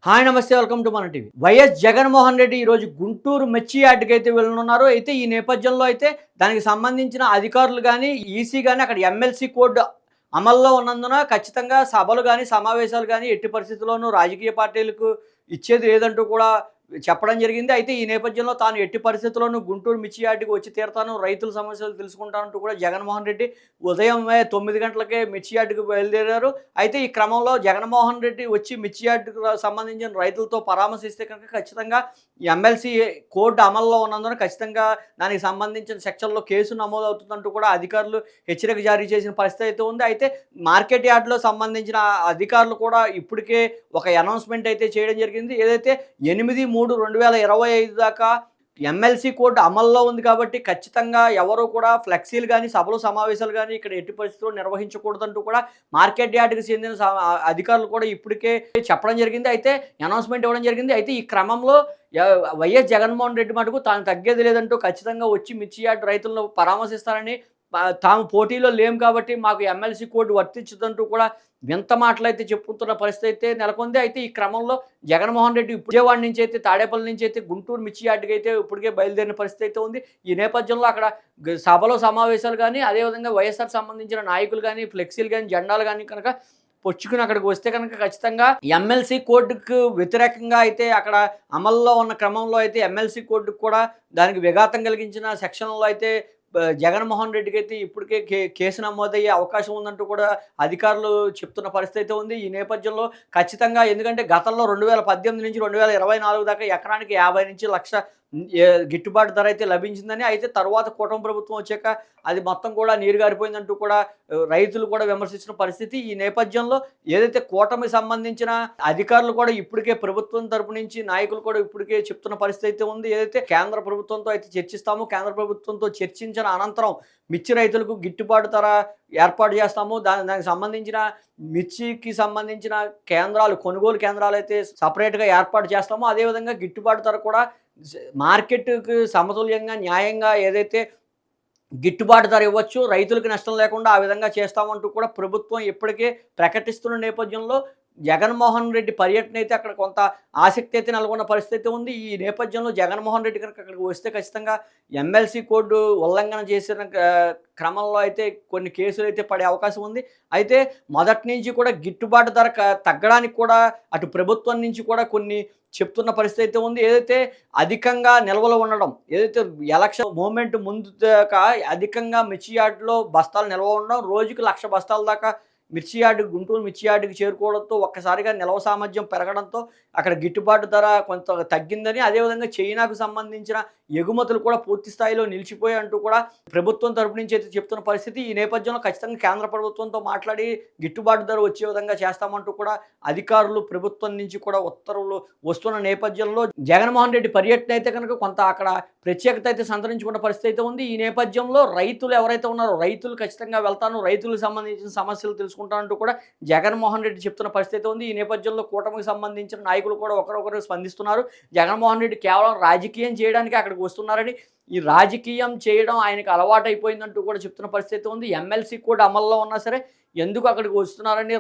Hi నమస్తే welcome to మన TV. YS Jaganmohan Reddy ఈరోజు గుంటూరు మెచ్చి యార్డ్‌కి అయితే వెళ్ళనున్నారు. అయితే ఈ నేపథ్యంలో అయితే దానికి సంబంధించిన అధికారులు గానీ, ఈసీ గానీ అక్కడ ఎమ్మెల్సీ కోడ్ అమల్లో ఉన్నందున ఖచ్చితంగా సభలు గానీ, సమావేశాలు గానీ ఎట్టి పరిస్థితుల్లోనూ రాజకీయ పార్టీలకు ఇచ్చేది లేదంటూ కూడా చెప్పడం జరిగింది. అయితే ఈ నేపథ్యంలో తాను ఎట్టి పరిస్థితుల్లోనూ గుంటూరు మిర్చి యార్డ్‌కి వచ్చి తీరతాను, రైతుల సమస్యలు తెలుసుకుంటానంటూ కూడా జగన్మోహన్ రెడ్డి ఉదయమే 9 గంటలకే మిర్చి యార్డ్‌కి బయలుదేరారు. అయితే ఈ క్రమంలో జగన్మోహన్ రెడ్డి వచ్చి మిర్చి యార్డ్‌కి సంబంధించిన రైతులతో పరామర్శిస్తే కనుక ఖచ్చితంగా ఎమ్మెల్సీ కోడ్ అమల్లో ఉన్నందున ఖచ్చితంగా దానికి సంబంధించిన సెక్షన్‌లో కేసు నమోదవుతుందంటూ కూడా అధికారులు హెచ్చరిక జారీ చేసిన పరిస్థితి అయితే ఉంది. అయితే మార్కెట్ యార్డ్‌లో సంబంధించిన అధికారులు కూడా ఇప్పటికే ఒక అనౌన్స్‌మెంట్ అయితే చేయడం జరిగింది. ఏదైతే 8/3/2025 దాకా ఎమ్మెల్సీ కోడ్ అమల్లో ఉంది కాబట్టి ఖచ్చితంగా ఎవరు కూడా ఫ్లెక్సీలు గానీ, సభలు సమావేశాలు గానీ ఇక్కడ ఎట్టి పరిస్థితుల్లో నిర్వహించకూడదంటూ కూడా మార్కెట్ యార్డ్‌కి చెందిన అధికారులు కూడా ఇప్పటికే చెప్పడం జరిగింది. అయితే అనౌన్స్‌మెంట్ ఇవ్వడం జరిగింది. అయితే ఈ క్రమంలో వైఎస్ జగన్మోహన్ రెడ్డి మటుకు తాను తగ్గేది లేదంటూ ఖచ్చితంగా వచ్చి మిర్చి యార్డ్ రైతులను పరామర్శిస్తారని, తాము పోటీలో లేము కాబట్టి మాకు ఎమ్మెల్సీ కోడ్ వర్తించదంటూ కూడా వింత మాటలైతే చెప్పుకుంటున్న పరిస్థితి అయితే నెలకొంది. అయితే ఈ క్రమంలో జగన్మోహన్ రెడ్డి విజయవాడ నుంచి అయితే తాడేపల్లి నుంచి అయితే గుంటూరు మిర్చి యార్డ్‌కి అయితే ఇప్పటికే బయలుదేరిన పరిస్థితి అయితే ఉంది. ఈ నేపథ్యంలో అక్కడ సభలో సమావేశాలు గానీ, అదేవిధంగా వైఎస్ఆర్ సంబంధించిన నాయకులు గానీ, ఫ్లెక్సీలు గానీ, జెండాలు గానీ కనుక పొచ్చుకుని అక్కడికి వస్తే కనుక ఖచ్చితంగా ఎమ్మెల్సీ కోడ్‌కు వ్యతిరేకంగా అయితే అక్కడ అమల్లో ఉన్న క్రమంలో అయితే ఎమ్మెల్సీ కోడ్‌కి కూడా దానికి విఘాతం కలిగించిన సెక్షన్‌లో అయితే జగన్మోహన్ రెడ్డికి అయితే ఇప్పటికే కేసు నమోదయ్యే అవకాశం ఉందంటూ కూడా అధికారులు చెప్తున్న పరిస్థితి అయితే ఉంది. ఈ నేపథ్యంలో ఖచ్చితంగా ఎందుకంటే గతంలో 2018 నుంచి 2024 దాకా ఎకరానికి 50 నుంచి లక్ష గిట్టుబాటు ధర అయితే లభించిందని, అయితే తర్వాత కూటమి ప్రభుత్వం వచ్చాక అది మొత్తం కూడా నీరు గారిపోయిందంటూ కూడా రైతులు కూడా విమర్శించిన పరిస్థితి. ఈ నేపథ్యంలో ఏదైతే కూటమికి సంబంధించిన అధికారులు కూడా ఇప్పటికే ప్రభుత్వం తరపు నుంచి నాయకులు కూడా ఇప్పటికే చెప్తున్న పరిస్థితి అయితే ఉంది. ఏదైతే కేంద్ర ప్రభుత్వంతో అయితే చర్చిస్తాము, కేంద్ర ప్రభుత్వంతో చర్చించిన అనంతరం మిర్చి రైతులకు గిట్టుబాటు ధర ఏర్పాటు చేస్తాము, దానికి సంబంధించిన మిర్చికి సంబంధించిన కేంద్రాలు, కొనుగోలు కేంద్రాలు అయితే సపరేట్గా ఏర్పాటు చేస్తాము, అదేవిధంగా గిట్టుబాటు ధర కూడా మార్కెట్‌కి సమతుల్యంగా న్యాయంగా ఏదైతే గిట్టుబాటు ధర ఇవ్వచ్చు, రైతులకు నష్టం లేకుండా ఆ విధంగా చేస్తామంటూ కూడా ప్రభుత్వం ఇప్పటికే ప్రకటిస్తున్న నేపథ్యంలో జగన్మోహన్ రెడ్డి పర్యటన అయితే అక్కడ కొంత ఆసక్తి అయితే నెలకొన్న పరిస్థితి ఉంది. ఈ నేపథ్యంలో జగన్మోహన్ రెడ్డి కనుక అక్కడికి వస్తే ఖచ్చితంగా ఎమ్మెల్సీ కోడ్ ఉల్లంఘన చేసిన క్రమంలో అయితే కొన్ని కేసులు అయితే పడే అవకాశం ఉంది. అయితే మొదటి నుంచి కూడా గిట్టుబాటు ధర తగ్గడానికి కూడా అటు ప్రభుత్వం నుంచి కూడా కొన్ని చెప్తున్న పరిస్థితి అయితే ఉంది. ఏదైతే అధికంగా నిల్వలు ఉండడం, ఏదైతే ఎలక్షన్ మూమెంట్ ముందు దాకా అధికంగా మిర్చి యార్డ్‌లో బస్తాలు నిల్వ ఉండడం, రోజుకి 1,00,000 బస్తాల దాకా మిర్చి యార్డ్, గుంటూరు మిర్చి యార్డ్‌కి చేరుకోవడంతో ఒక్కసారిగా నిల్వ సామర్థ్యం పెరగడంతో అక్కడ గిట్టుబాటు ధర కొంత తగ్గిందని, అదేవిధంగా చైనాకు సంబంధించిన ఎగుమతులు కూడా పూర్తి స్థాయిలో నిలిచిపోయాయంటూ కూడా ప్రభుత్వం తరపు నుంచి అయితే చెప్తున్న పరిస్థితి. ఈ నేపథ్యంలో ఖచ్చితంగా కేంద్ర ప్రభుత్వంతో మాట్లాడి గిట్టుబాటు ధర వచ్చే విధంగా చేస్తామంటూ కూడా అధికారులు ప్రభుత్వం నుంచి కూడా ఉత్తర్వులు వస్తున్న నేపథ్యంలో జగన్మోహన్ రెడ్డి పర్యటన అయితే కనుక కొంత అక్కడ ప్రత్యేకత అయితే సంతరించుకున్న పరిస్థితి అయితే ఉంది. ఈ నేపథ్యంలో రైతులు ఎవరైతే ఉన్నారో రైతులు ఖచ్చితంగా వెళ్తాను, రైతులకు సంబంధించిన సమస్యలు తెలుసుకుంటానంటూ కూడా జగన్మోహన్ రెడ్డి చెప్తున్న పరిస్థితి ఉంది. ఈ నేపథ్యంలో కూటమికి సంబంధించిన నాయకులు కూడా ఒకరొకరు స్పందిస్తున్నారు. జగన్మోహన్ రెడ్డి కేవలం రాజకీయం చేయడానికి అక్కడికి వస్తున్నారని, ఈ రాజకీయం చేయడం ఆయనకు అలవాటైపోయిందంటూ కూడా చెప్తున్న పరిస్థితి ఉంది. ఎమ్మెల్సీ కూడా అమల్లో ఉన్నా సరే ఎందుకు అక్కడికి వస్తున్నారని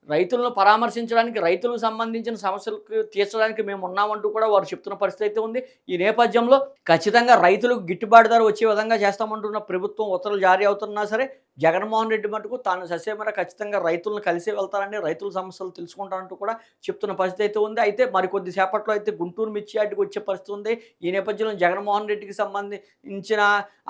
రైతులను పరామర్శించడానికి, రైతులకు సంబంధించిన సమస్యలకు తీర్చడానికి మేము ఉన్నామంటూ కూడా వారు చెప్తున్న పరిస్థితి అయితే ఉంది. ఈ నేపథ్యంలో ఖచ్చితంగా రైతులకు గిట్టుబాటు ధర వచ్చే విధంగా చేస్తామంటున్న ప్రభుత్వం ఉత్తర్వులు జారీ అవుతున్నా సరే జగన్మోహన్ రెడ్డి మటుకు తాను ససేమిరా ఖచ్చితంగా రైతులను కలిసి వెళ్తారని, రైతుల సమస్యలు తెలుసుకుంటారంటూ కూడా చెప్తున్న పరిస్థితి అయితే ఉంది. అయితే మరికొద్ది సేపట్లో అయితే గుంటూరు మిర్చి యార్డ్‌కి వచ్చే పరిస్థితి ఉంది. ఈ నేపథ్యంలో జగన్మోహన్ రెడ్డికి సంబంధించిన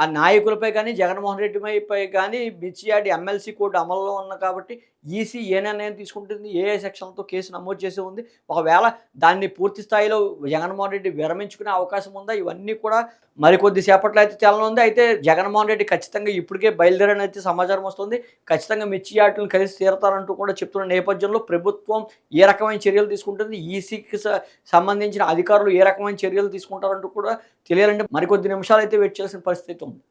ఆ నాయకులపై కానీ, జగన్మోహన్ రెడ్డిపై కానీ మిర్చి యార్డ్ ఎమ్మెల్సీ కోడ్ అమల్లో ఉంది కాబట్టి ఈసీ ఏ నిర్ణయం తీసుకుంటుంది, ఏ సెక్షన్‌లతో కేసు నమోదు చేసి ఉంది, ఒకవేళ దాన్ని పూర్తి స్థాయిలో జగన్మోహన్ రెడ్డి విరమించుకునే అవకాశం ఉందా, ఇవన్నీ కూడా మరికొద్ది సేపట్లో అయితే తేలనుంది. అయితే జగన్మోహన్ రెడ్డి ఖచ్చితంగా ఇప్పటికే బయలుదేరని అయితే సమాచారం వస్తుంది. ఖచ్చితంగా మిర్చి యార్డులను కలిసి తీరతారంటూ కూడా చెప్తున్న నేపథ్యంలో ప్రభుత్వం ఏ రకమైన చర్యలు తీసుకుంటుంది, ఈసీకి సంబంధించిన అధికారులు ఏ రకమైన చర్యలు తీసుకుంటారంటూ కూడా తెలియాలంటే మరికొద్ది నిమిషాలు అయితే వెయిట్ చేయాల్సిన పరిస్థితి ఉంది.